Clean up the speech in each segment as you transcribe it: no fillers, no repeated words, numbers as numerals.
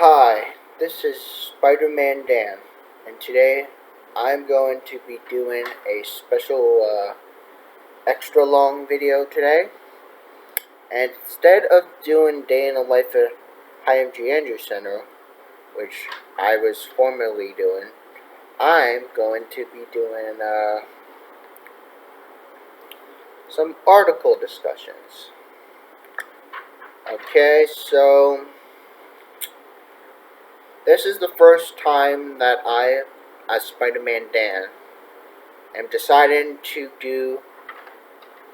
Hi, this is Spider-Man Dan, and today I'm going to be doing a special extra long video today. And instead of doing Day in the Life at IMG Andrews Center, which I was formerly doing, I'm going to be doing some article discussions. Okay, so this is the first time that I, as Spider-Man Dan, am deciding to do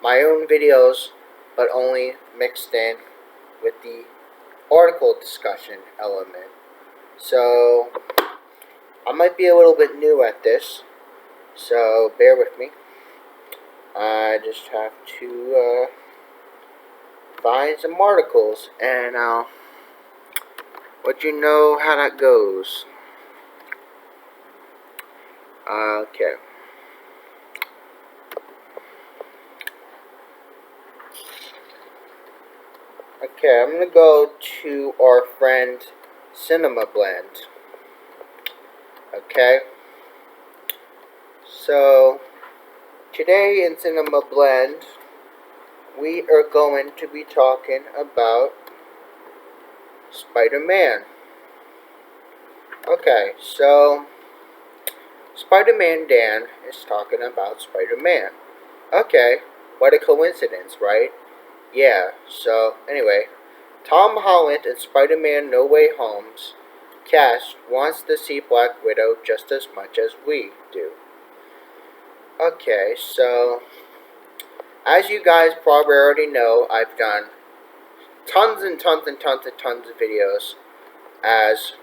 my own videos, but only mixed in with the article discussion element. So, I might be a little bit new at this, so bear with me. I just have to find some articles, and I'll let you know how that goes. Okay. Okay, I'm gonna go to our friend Cinema Blend. Okay. So, today in Cinema Blend, we are going to be talking about Spider-Man. Okay, so Spider-Man Dan is talking about Spider-Man. Okay, what a coincidence, right? Yeah, so anyway, Tom Holland and Spider-Man No Way Home's cast wants to see Black Widow just as much as we do. Okay, so as you guys probably already know, I've done tons and tons and tons and tons of videos as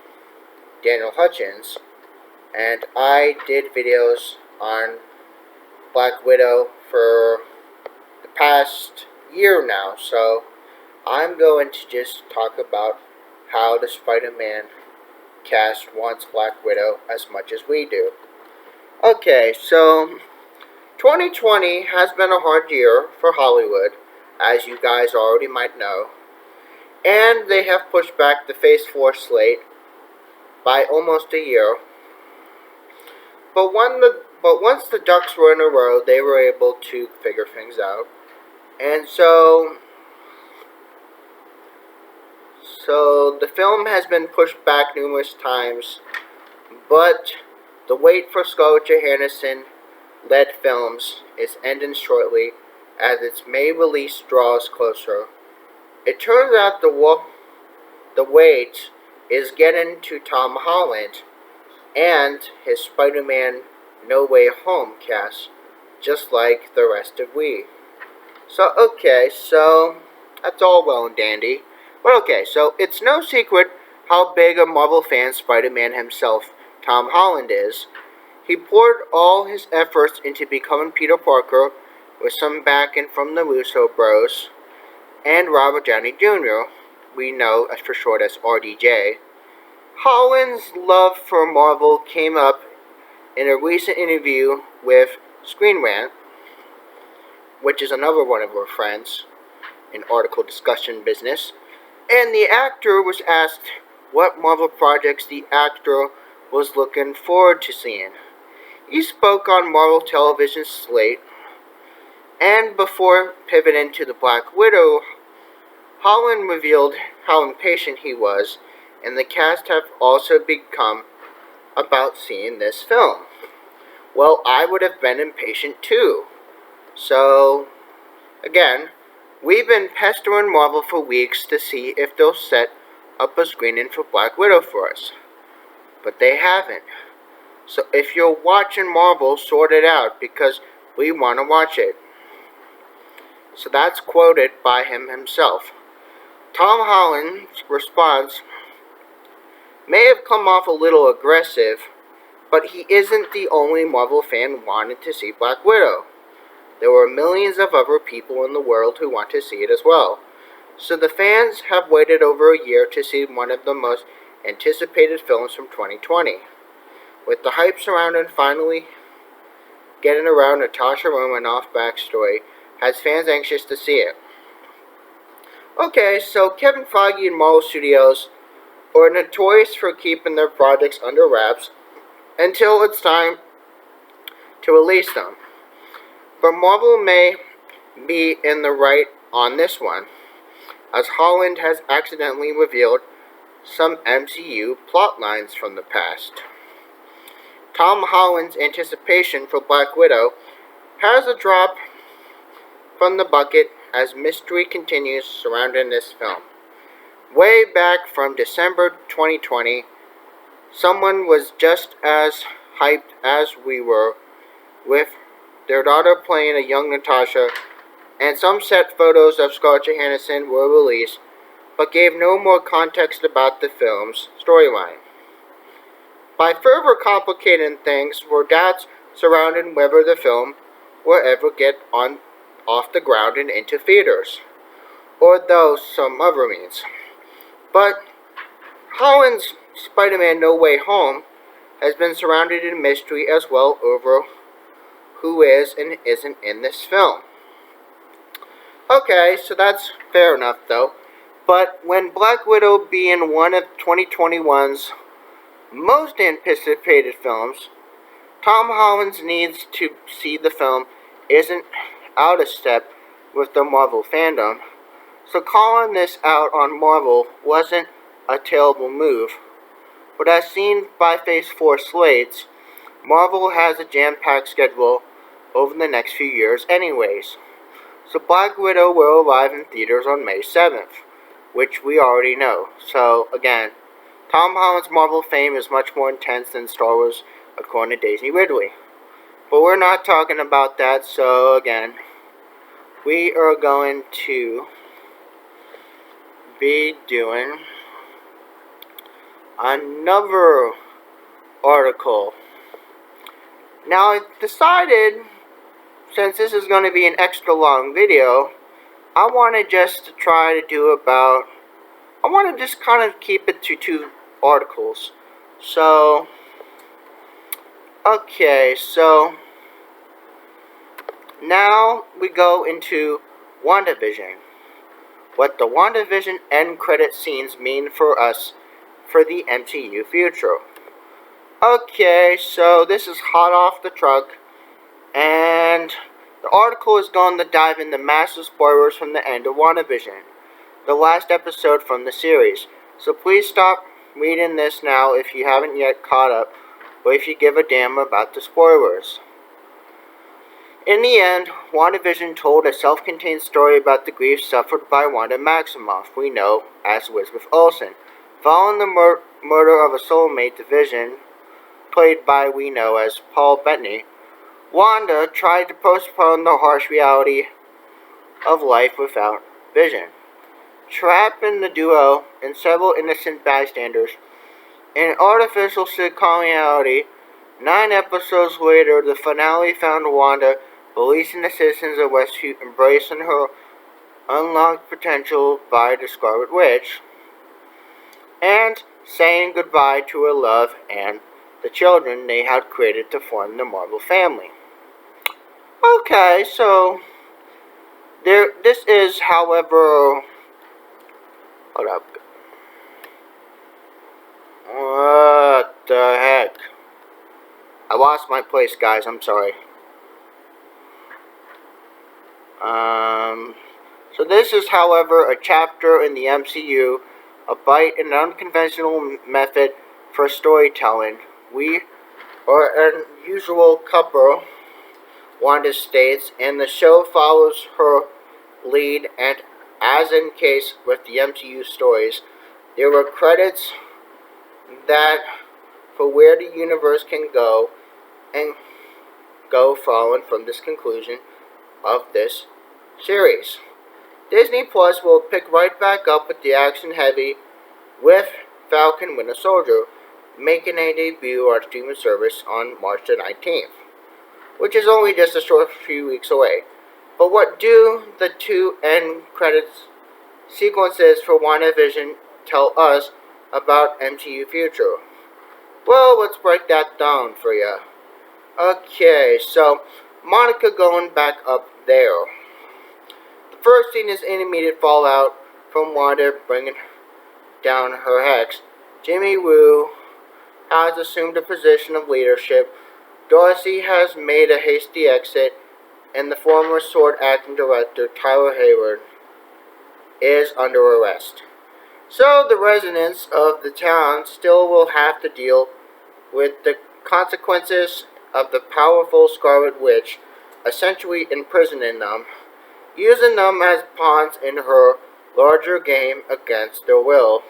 Daniel Hutchins, and I did videos on Black Widow for the past year now, so I'm going to just talk about how the Spider-Man cast wants Black Widow as much as we do. Okay, so 2020 has been a hard year for Hollywood, as you guys already might know, and they have pushed back the Phase 4 slate by almost a year. But once the ducks were in a row, they were able to figure things out. And so the film has been pushed back numerous times, but the wait for Scarlett Johansson-led films is ending shortly as its May release draws closer. It turns out the wait is getting to Tom Holland and his Spider-Man No Way Home cast, just like the rest of we. So, okay, so that's all well and dandy. But okay, so it's no secret how big a Marvel fan Spider-Man himself, Tom Holland, is. He poured all his efforts into becoming Peter Parker with some backing from the Russo bros and Robert Downey Jr., we know as for short as RDJ. Holland's love for Marvel came up in a recent interview with Screen Rant, which is another one of our friends in article discussion business, and the actor was asked what Marvel projects the actor was looking forward to seeing. He spoke on Marvel Television's slate, and before pivoting to the Black Widow, Holland revealed how impatient he was, and the cast have also become about seeing this film. Well, I would have been impatient too. So, again, we've been pestering Marvel for weeks to see if they'll set up a screening for Black Widow for us. But they haven't. So if you're watching Marvel, sort it out, because we want to watch it. So that's quoted by him himself. Tom Holland's response may have come off a little aggressive, but he isn't the only Marvel fan wanting to see Black Widow. There were millions of other people in the world who want to see it as well. So the fans have waited over a year to see one of the most anticipated films from 2020. With the hype surrounding finally getting around Natasha Romanoff's backstory, has fans anxious to see it. Okay, so Kevin Feige and Marvel Studios are notorious for keeping their projects under wraps until it's time to release them. But Marvel may be in the right on this one, as Holland has accidentally revealed some MCU plot lines from the past. Tom Holland's anticipation for Black Widow has a drop from the bucket as mystery continues surrounding this film. Way back from December 2020, someone was just as hyped as we were, with their daughter playing a young Natasha, and some set photos of Scarlett Johansson were released, but gave no more context about the film's storyline. By further complicating things were doubts surrounding whether the film will ever get off the ground and into theaters, or those some other means. But Holland's Spider-Man No Way Home has been surrounded in mystery as well over who is and isn't in this film. Okay, so that's fair enough though. But when Black Widow being one of 2021's most anticipated films, Tom Holland's needs to see the film isn't out of step with the Marvel fandom, so calling this out on Marvel wasn't a terrible move. But as seen by Phase 4 slates, Marvel has a jam-packed schedule over the next few years anyways. So Black Widow will arrive in theaters on May 7th, which we already know. So again, Tom Holland's Marvel fame is much more intense than Star Wars, according to Daisy Ridley. But we're not talking about that, so again, we are going to be doing another article. Now I've decided, since this is going to be an extra long video, I want to just try to do about, I want to just kind of keep it to 2 articles. So, okay, so now we go into WandaVision. What the WandaVision end credit scenes mean for us for the MCU future. Okay, so this is hot off the truck, and the article is going to dive into massive spoilers from the End of Wanavision, the last episode from the series. So please stop reading this now if you haven't yet caught up, or if you give a damn about the spoilers. In the end, WandaVision told a self-contained story about the grief suffered by Wanda Maximoff, we know as Elizabeth Olsen. Following the murder of a soulmate, the Vision, played by we know as Paul Bettany, Wanda tried to postpone the harsh reality of life without Vision, trapping the duo and several innocent bystanders in an artificial sitcom reality. 9 episodes later, the finale found Wanda releasing the citizens of Westview, embracing her unlocked potential by the Scarlet Witch, and saying goodbye to her love and the children they had created to form the Marvel family. Okay, so this is, however, hold up. What the heck? I lost my place, guys. I'm sorry. So this is, however, a chapter in the MCU, a bite in an unconventional method for storytelling. We are an unusual couple, Wanda states, and the show follows her lead, and as in case with the MCU stories, there were credits that for where the universe can go and go following from this conclusion of this series. Disney Plus will pick right back up with the action heavy with Falcon Winter Soldier, making a debut on streaming service on March the 19th, which is only just a short few weeks away. But what do the 2 end credits sequences for WandaVision tell us about MCU future? Well, let's break that down for you. Okay, so Monica going back up there. The first scene is an immediate fallout from Wanda bringing down her hex, Jimmy Woo has assumed a position of leadership. Dorsey has made a hasty exit, and the former Sword acting director, Tyler Hayward, is under arrest. So the residents of the town still will have to deal with the consequences of the powerful Scarlet Witch essentially imprisoning them, using them as pawns in her larger game against their will.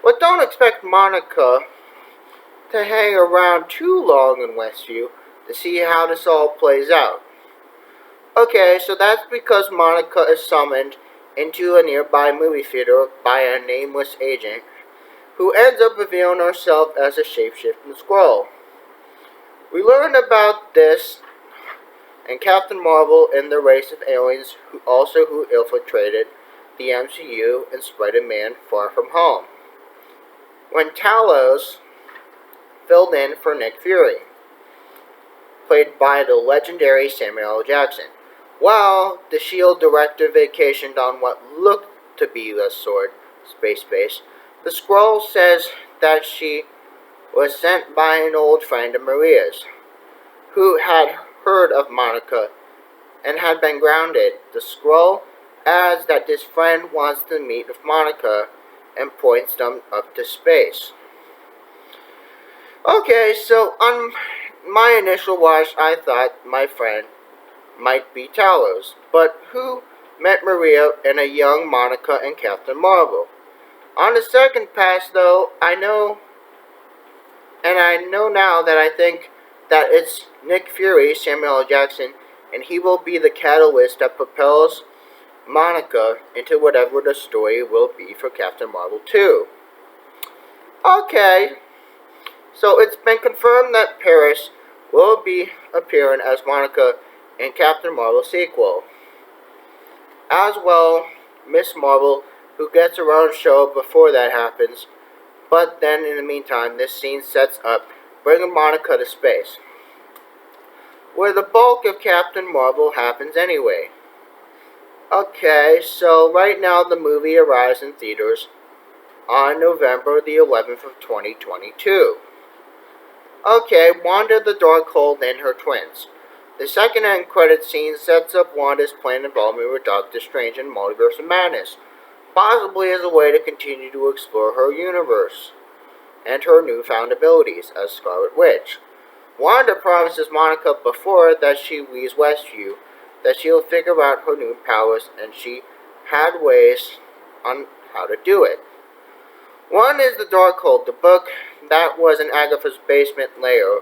But don't expect Monica to hang around too long in Westview to see how this all plays out. Okay, so that's because Monica is summoned into a nearby movie theater by a nameless agent who ends up revealing herself as a shape-shifting Skrull. We learn about this and Captain Marvel and the race of aliens who infiltrated the MCU in Spider-Man Far From Home, when Talos filled in for Nick Fury, played by the legendary Samuel L. Jackson. While the S.H.I.E.L.D. director vacationed on what looked to be the Sword space base, the Skrull says that she was sent by an old friend of Maria's, who had heard of Monica and had been grounded. The Skrull adds that this friend wants to meet with Monica and points them up to space. Okay, so on my initial watch, I thought my friend might be Talos, but who met Maria and a young Monica and Captain Marvel? On the second pass, though, I know now that I think that it's Nick Fury, Samuel L. Jackson, and he will be the catalyst that propels Monica into whatever the story will be for Captain Marvel 2. Okay, so it's been confirmed that Paris will be appearing as Monica in Captain Marvel sequel. As well, Miss Marvel, who gets her own show before that happens, but then in the meantime, this scene sets up bringing Monica to space, where the bulk of Captain Marvel happens anyway. Okay, so right now the movie arrives in theaters on November the 11th of 2022. Okay, Wanda the Darkhold and her twins. The second end credit scene sets up Wanda's planned involvement with Doctor Strange and Multiverse of Madness, possibly as a way to continue to explore her universe and her newfound abilities as Scarlet Witch. Wanda promises Monica before that she leaves Westview that she'll figure out her new powers, and she had ways on how to do it. One is The Darkhold, the book that was in Agatha's basement lair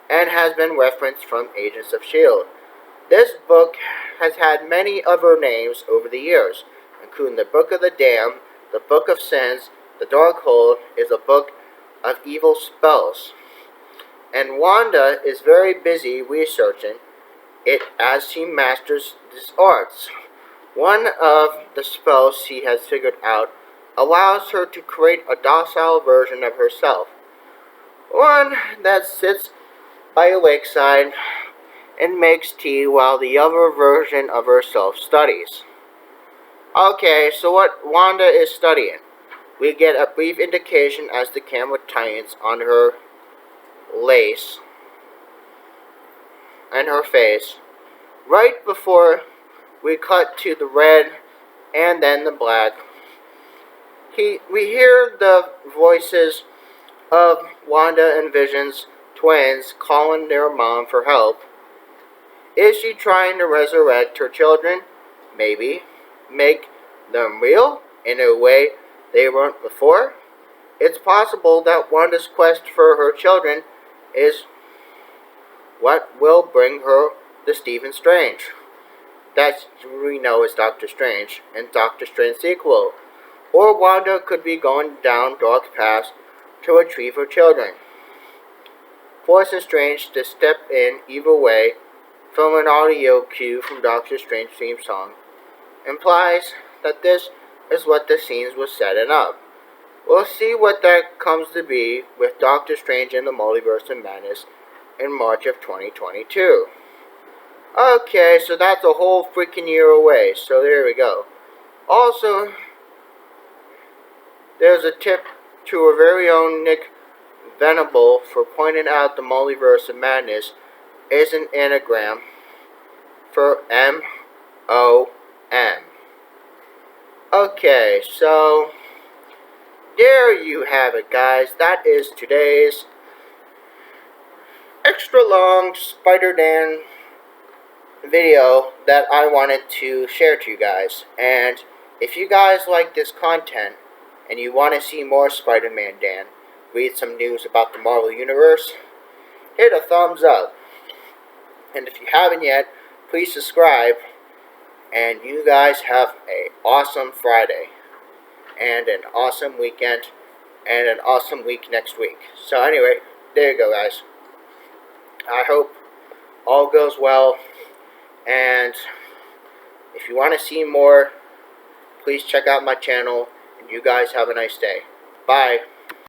and has been referenced from Agents of S.H.I.E.L.D. This book has had many other names over the years, including the Book of the Damned, the Book of Sins. The Darkhold is a book of evil spells, and Wanda is very busy researching it as she masters these arts. One of the spells she has figured out allows her to create a docile version of herself, one that sits by a lakeside and makes tea while the other version of herself studies. Okay, so what Wanda is studying? We get a brief indication as the camera tightens on her lace and her face, right before we cut to the red and then the black. We hear the voices of Wanda and Vision's twins calling their mom for help. Is she trying to resurrect her children? Maybe. Make them real in a way they weren't before? It's possible that Wanda's quest for her children is what will bring her to Stephen Strange, that we know is Doctor Strange, and Doctor Strange sequel. Or Wanda could be going down dark paths to retrieve her children, forcing Strange to step in either way. From an audio cue from Doctor Strange's theme song implies that this is what the scenes were setting up. We'll see what that comes to be with Doctor Strange and the Multiverse of Madness in March of 2022. Okay, so that's a whole freaking year away, so there we go. Also, there's a tip to our very own Nick Venable for pointing out the multiverse of madness is an anagram for M-O-M. Okay, so there you have it, guys. That is today's extra long Spider-Dan video that I wanted to share to you guys. And if you guys like this content and you want to see more Spider-Man Dan, read some news about the Marvel Universe, hit a thumbs up. And if you haven't yet, please subscribe. And you guys have an awesome Friday and an awesome weekend and an awesome week next week. So anyway, there you go, guys. I hope all goes well, and if you want to see more, please check out my channel, and you guys have a nice day. Bye.